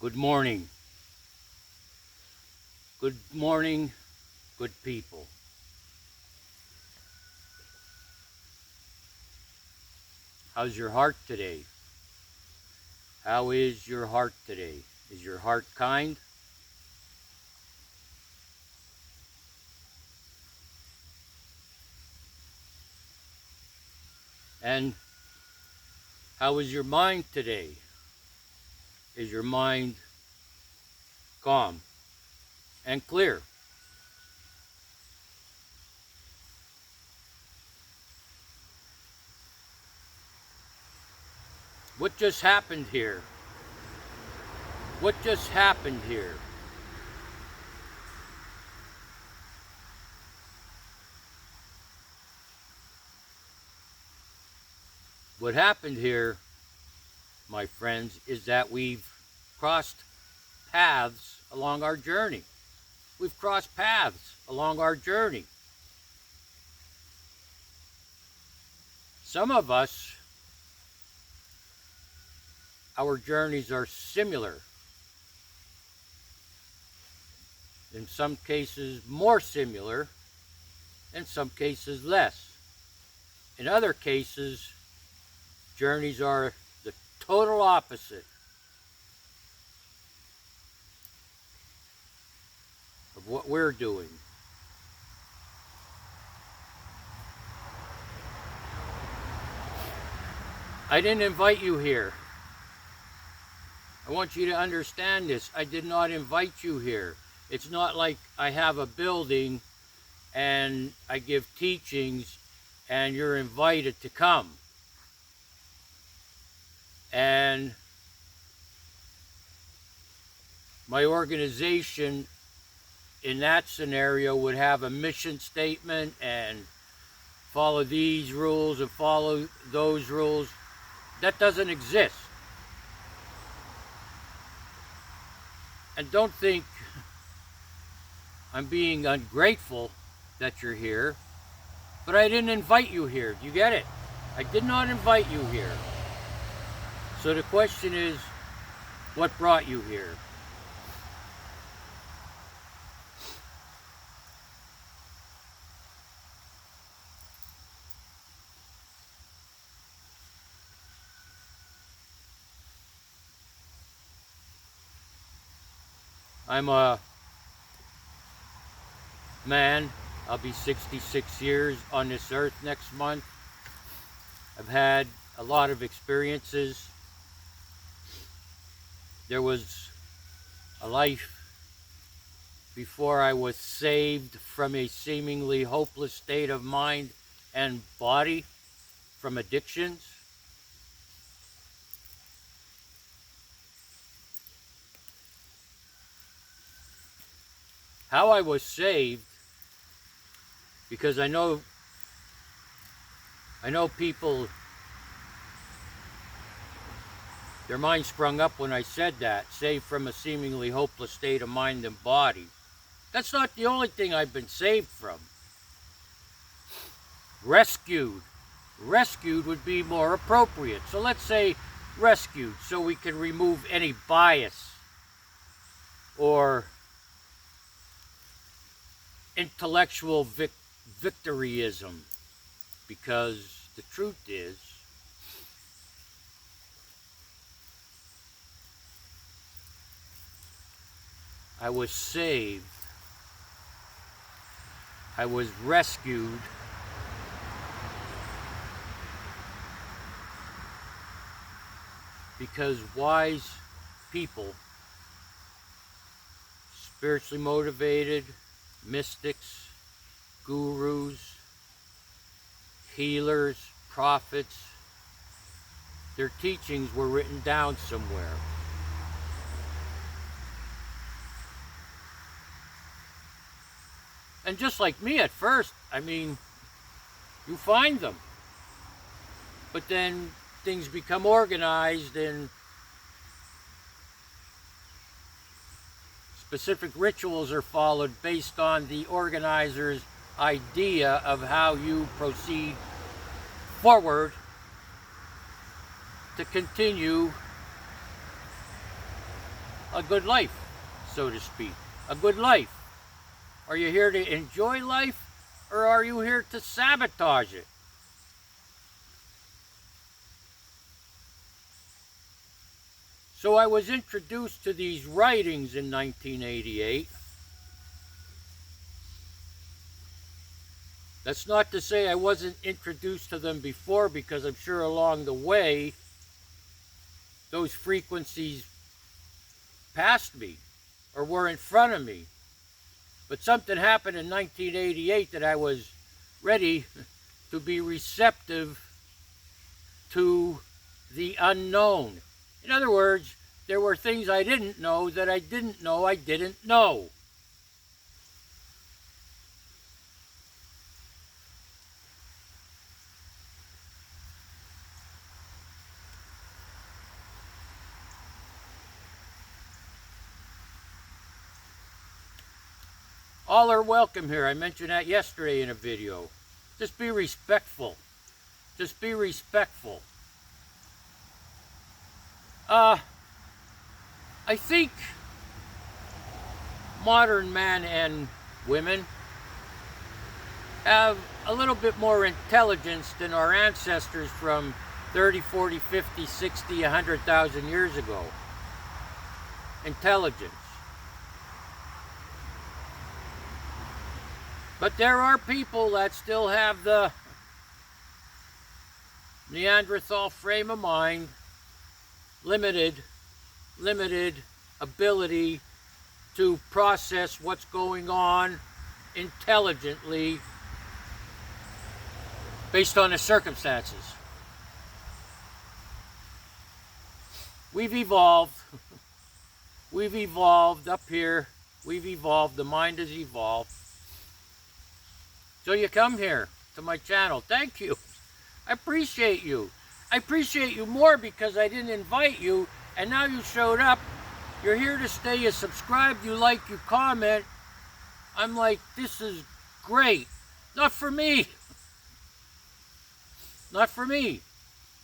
Good morning. Good morning, good people. How's your heart today? How is your heart today? Is your heart kind? And how is your mind today? Is your mind calm and clear? What just happened here? What just happened here? What happened here, my friends, is that we've crossed paths along our journey. We've crossed paths along our journey. Some of us, our journeys are similar. In some cases more similar, in some cases less. In other cases, journeys are the total opposite of what we're doing. I didn't invite you here. I want you to understand this. I did not invite you here. It's not like I have a building and I give teachings and you're invited to come. And my organization in that scenario would have a mission statement and follow these rules and follow those rules. That doesn't exist. And don't think I'm being ungrateful that you're here, but I didn't invite you here. Do you get it? I did not invite you here. So the question is, what brought you here? I'm a man. I'll be 66 years on this earth next month. I've had a lot of experiences. There was a life before I was saved from a seemingly hopeless state of mind and body from addictions. How I was saved, because I know people, their mind sprung up when I said that, saved from a seemingly hopeless state of mind and body. That's not the only thing I've been saved from. Rescued. Rescued would be more appropriate. So let's say rescued, so we can remove any bias or intellectual victoryism, because the truth is, I was saved, I was rescued because wise people, spiritually motivated, mystics, gurus, healers, prophets, their teachings were written down somewhere. And just like me at first, you find them. But then things become organized and specific rituals are followed based on the organizer's idea of how you proceed forward to continue a good life, so to speak. A good life. Are you here to enjoy life, or are you here to sabotage it? So I was introduced to these writings in 1988. That's not to say I wasn't introduced to them before, because I'm sure along the way, those frequencies passed me or were in front of me. But something happened in 1988 that I was ready to be receptive to the unknown. In other words, there were things I didn't know that I didn't know I didn't know. All are welcome here. I mentioned that yesterday in a video. Just be respectful. Just be respectful. I think modern men and women have a little bit more intelligence than our ancestors from 30, 40, 50, 60, 100,000 years ago. Intelligence. But there are people that still have the Neanderthal frame of mind, limited ability to process what's going on intelligently based on the circumstances. We've evolved. We've evolved up here. We've evolved. The mind has evolved. So you come here to my channel. Thank you. I appreciate you. I appreciate you more because I didn't invite you, and now you showed up. You're here to stay. You subscribe, you like, you comment. I'm like, this is great. Not for me. Not for me.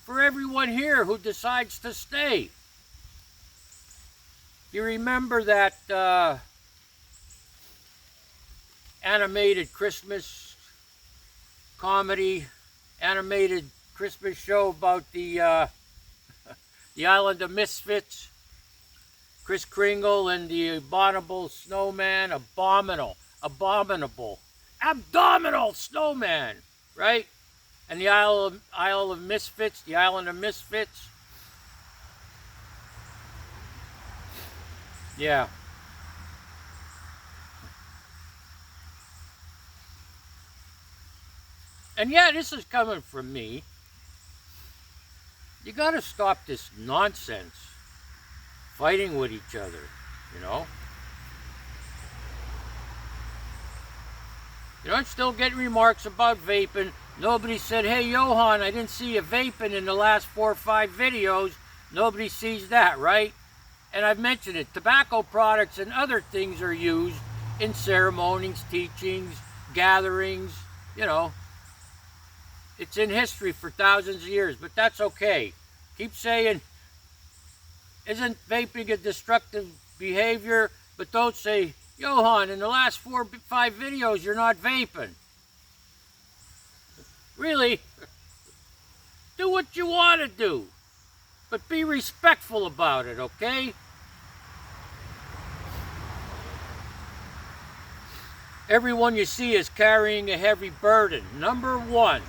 For everyone here who decides to stay. You remember that animated Christmas comedy, animated Christmas show about the Island of Misfits? Kris Kringle and the abominable snowman, abominable snowman, right? And the Isle of Misfits, the Island of Misfits. Yeah. And yeah, this is coming from me. You got to stop this nonsense. Fighting with each other, you know? You know, I'm still getting remarks about vaping. Nobody said, hey, Johan, I didn't see you vaping in the last 4 or 5 videos. Nobody sees that, right? And I've mentioned it. Tobacco products and other things are used in ceremonies, teachings, gatherings, you know. It's in history for thousands of years, but that's okay. Keep saying, isn't vaping a destructive behavior? But don't say, Johan, in the last 4 or 5 videos, you're not vaping. Really? Do what you want to do, but be respectful about it, okay? Everyone you see is carrying a heavy burden. Number one,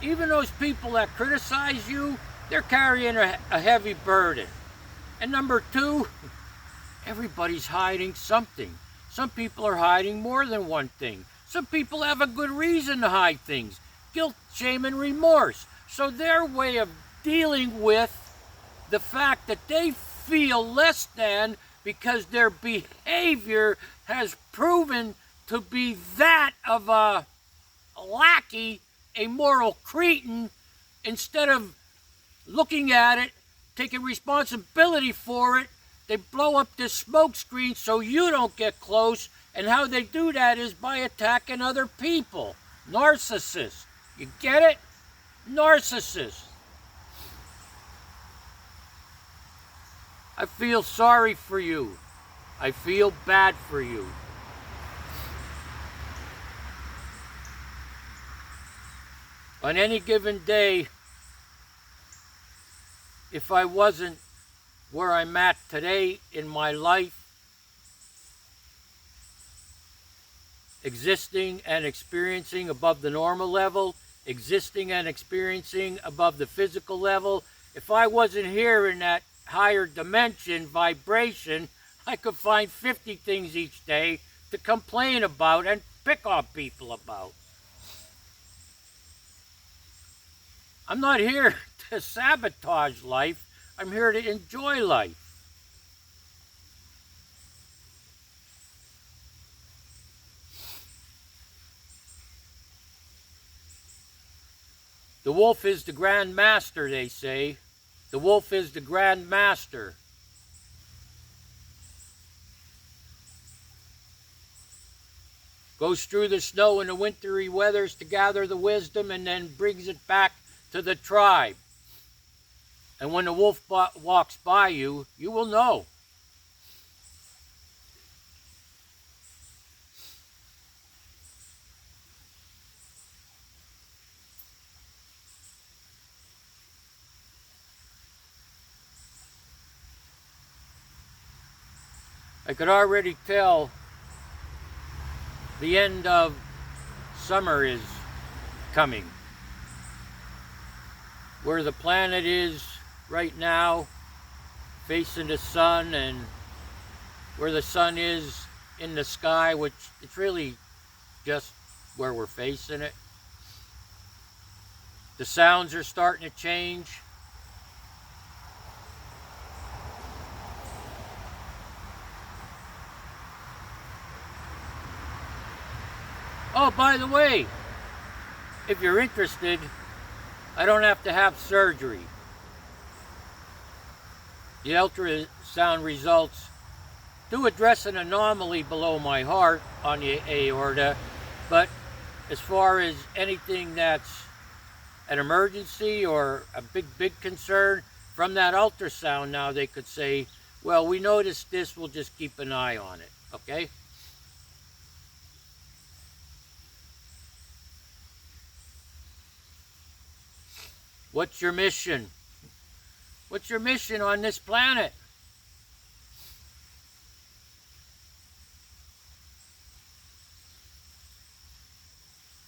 even those people that criticize you, they're carrying a heavy burden. And number two, everybody's hiding something. Some people are hiding more than one thing. Some people have a good reason to hide things. Guilt, shame, and remorse. So their way of dealing with the fact that they feel less than because their behavior has proven to be that of a lackey, a moral cretin, instead of looking at it, taking responsibility for it, they blow up this smoke screen so you don't get close. And how they do that is by attacking other people. Narcissists. You get it? Narcissists. I feel sorry for you. I feel bad for you. On any given day, if I wasn't where I'm at today in my life, existing and experiencing above the normal level, existing and experiencing above the physical level, if I wasn't here in that higher dimension, vibration, I could find 50 things each day to complain about and pick on people about. I'm not here to sabotage life. I'm here to enjoy life. The wolf is the grand master, they say. The wolf is the grand master. Goes through the snow and the wintry weathers to gather the wisdom and then brings it back to the tribe. And when the wolf walks by you, you will know. I could already tell the end of summer is coming. Where the planet is right now, facing the sun, and where the sun is in the sky, which it's really just where we're facing it. The sounds are starting to change. Oh, by the way, if you're interested, I don't have to have surgery. The ultrasound results do address an anomaly below my heart on the aorta, but as far as anything that's an emergency or a big concern, from that ultrasound now they could say, well, we noticed this, we'll just keep an eye on it, okay? What's your mission? What's your mission on this planet?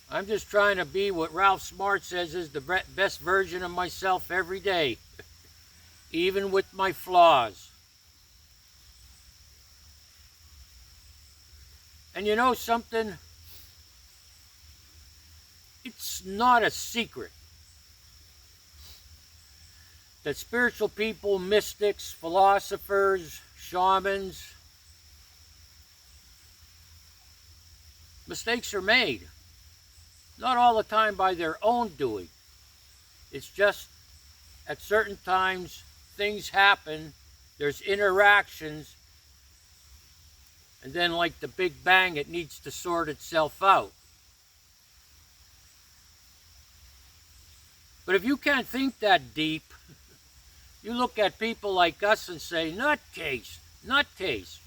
I'm just trying to be what Ralph Smart says is the best version of myself every day, even with my flaws. And you know something? It's not a secret that spiritual people, mystics, philosophers, shamans, mistakes are made. Not all the time by their own doing. It's just at certain times things happen, there's interactions, and then like the Big Bang, it needs to sort itself out. But if you can't think that deep, you look at people like us and say, nutcase, nutcase.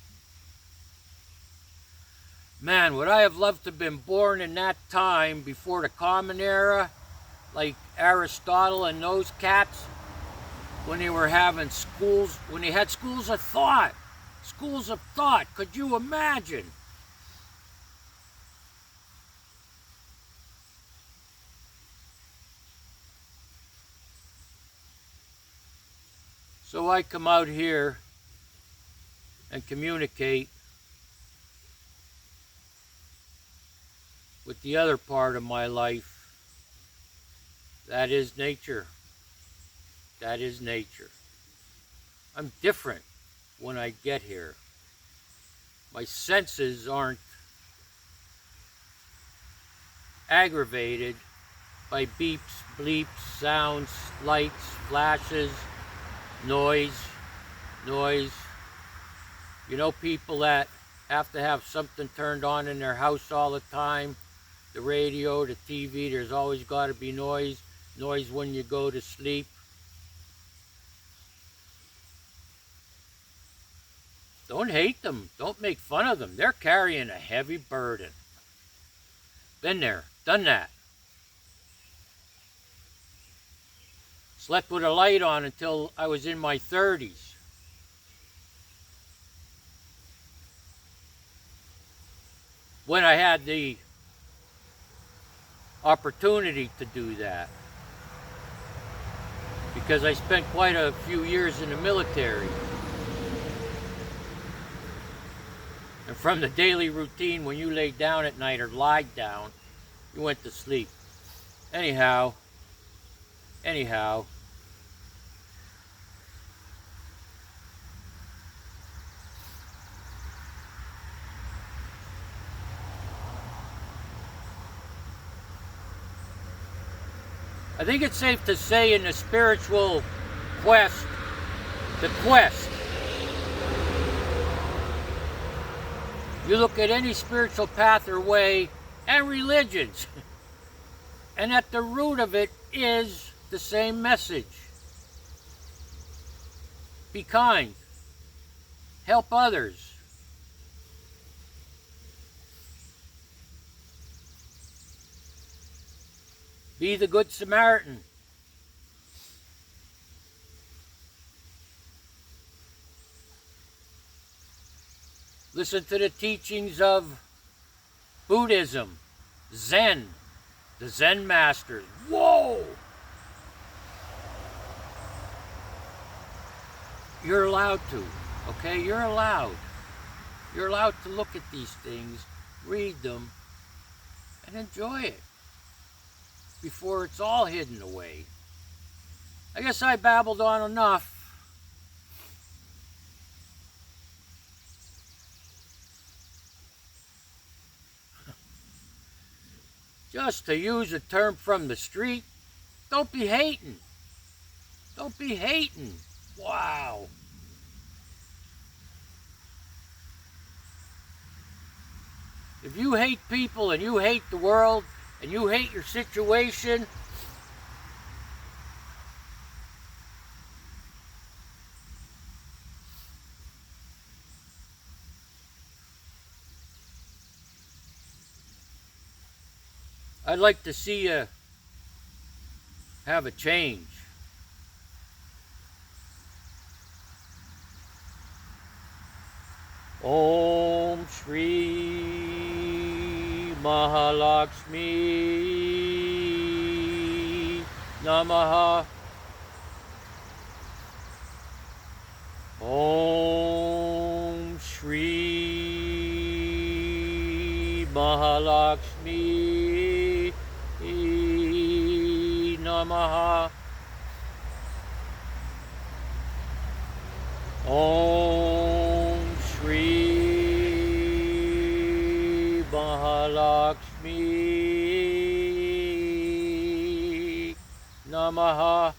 Man, would I have loved to have been born in that time before the Common Era, like Aristotle and those cats, when they were having schools, when they had schools of thought. Schools of thought, could you imagine? So I come out here and communicate with the other part of my life. That is nature. That is nature. I'm different when I get here. My senses aren't aggravated by beeps, bleeps, sounds, lights, flashes, noise. You know, people that have to have something turned on in their house all the time, the radio, the TV, there's always got to be noise when you go to sleep. Don't hate them. Don't make fun of them. They're carrying a heavy burden. Been there, done that. Slept with a light on until I was in my 30s. When I had the opportunity to do that. Because I spent quite a few years in the military. And from the daily routine, when you laid down at night or lied down, you went to sleep. Anyhow. I think it's safe to say in the spiritual quest, you look at any spiritual path or way and religions, and at the root of it is the same message. Be kind. Help others. Be the Good Samaritan. Listen to the teachings of Buddhism, Zen, the Zen masters. Whoa! You're allowed to, okay? You're allowed. You're allowed to look at these things, read them, and enjoy it before it's all hidden away. I guess I babbled on enough. Just to use a term from the street, don't be hating. Don't be hating. Wow. If you hate people and you hate the world and you hate your situation, I'd like to see you have a change. Om Shri Mahalakshmi Namaha. Om Shri Mahalakshmi Namaha. Om Shri Mahalakshmi Namaha.